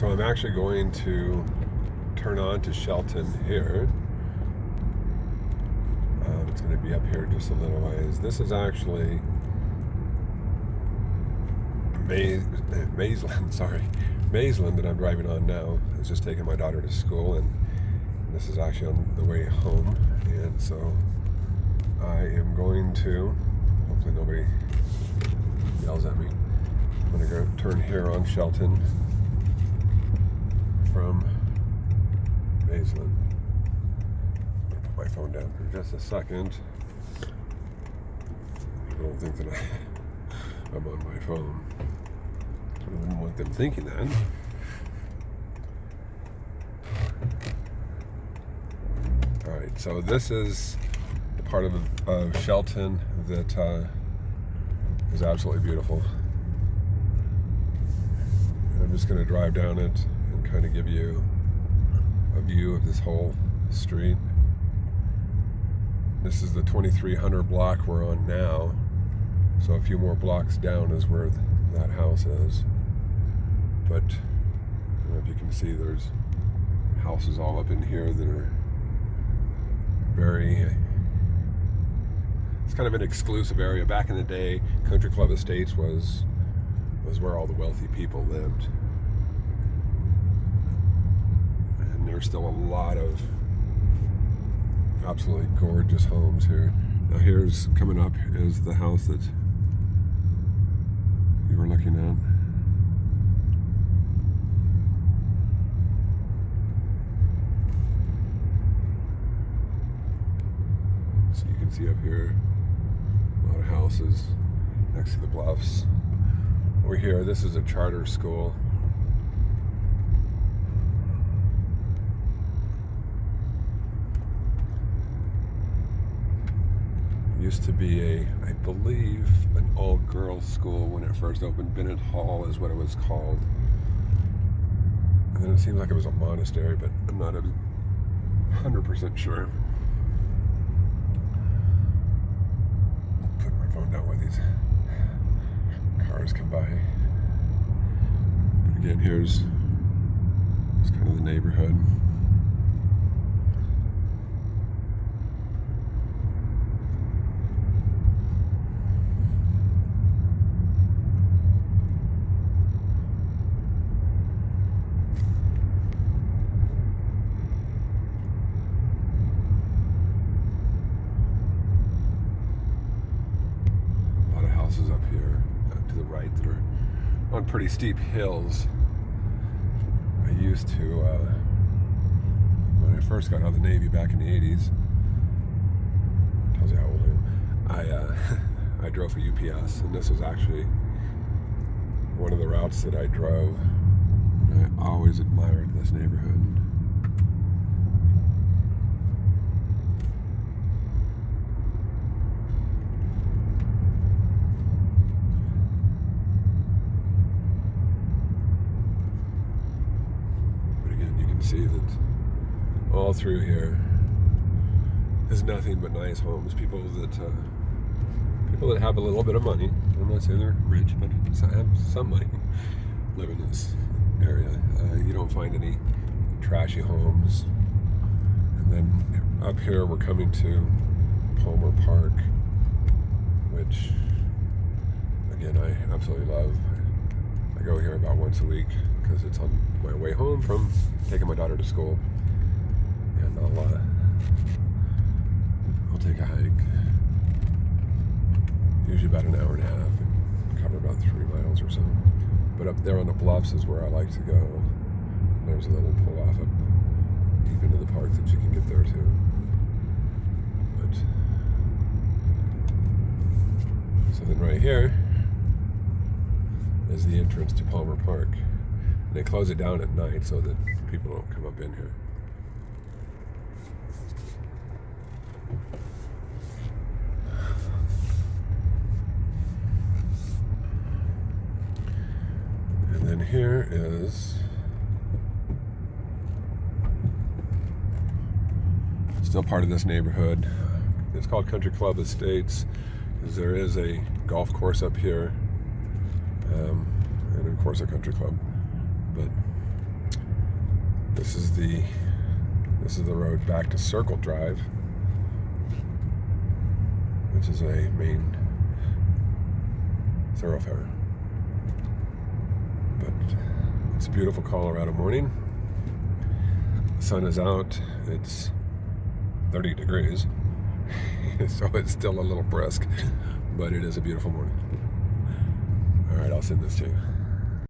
So I'm actually going to turn on to Shelton here. It's going to be up here just a little ways. This is actually Maysland that I'm driving on now. I was just taking my daughter to school, and this is actually on the way home. And so I am going to, hopefully nobody yells at me, I'm going to go turn here on Shelton from Maysland. I'm going to put my phone down for just a second. I don't think that I'm on my phone. I wouldn't want them thinking that. Alright, so this is the part of Shelton that is absolutely beautiful. And I'm just going to drive down it and kind of give you a view of this whole street. This is the 2300 block we're on now. So a few more blocks down is where that house is. But I don't know if you can see, there's houses all up in here that are it's kind of an exclusive area. Back in the day, Country Club Estates was where all the wealthy people lived. And there's still a lot of absolutely gorgeous homes here. Now here's, coming up is the house that you were looking at. So you can see up here a lot of houses next to the bluffs. Over here, this is a charter school. It used to be I believe, an all-girls school when it first opened. Bennett Hall is what it was called. And then it seems like it was a monastery, but I'm not 100% sure. Put my phone down while these cars come by. But again, here's kind of the neighborhood. Up here to the right that are on pretty steep hills. I used to, when I first got out of the Navy back in the 80s, tells you how old I am, I drove for UPS, and this was actually one of the routes that I drove. And I always admired this neighborhood. See that all through here is nothing but nice homes. People that have a little bit of money. I'm not saying they're rich, but have some money, live in this area. You don't find any trashy homes. And then up here we're coming to Palmer Park, which again I absolutely love. I go here about once a week because it's on my way home from taking my daughter to school, and I'll take a hike, usually about an hour and a half, and cover about 3 miles or so. But up there on the bluffs is where I like to go. There's a little pull off up deep into the park that you can get there too. But so then right here is the entrance to Palmer Park. And they close it down at night so that people don't come up in here. And then here is still part of this neighborhood. It's called Country Club Estates, because there is a golf course up here, and of course a country club. But This is the road back to Circle Drive, which is a main thoroughfare. But it's a beautiful Colorado morning. The sun is out. It's 30 degrees, so it's still a little brisk, but it is a beautiful morning. All right, I'll send this to you.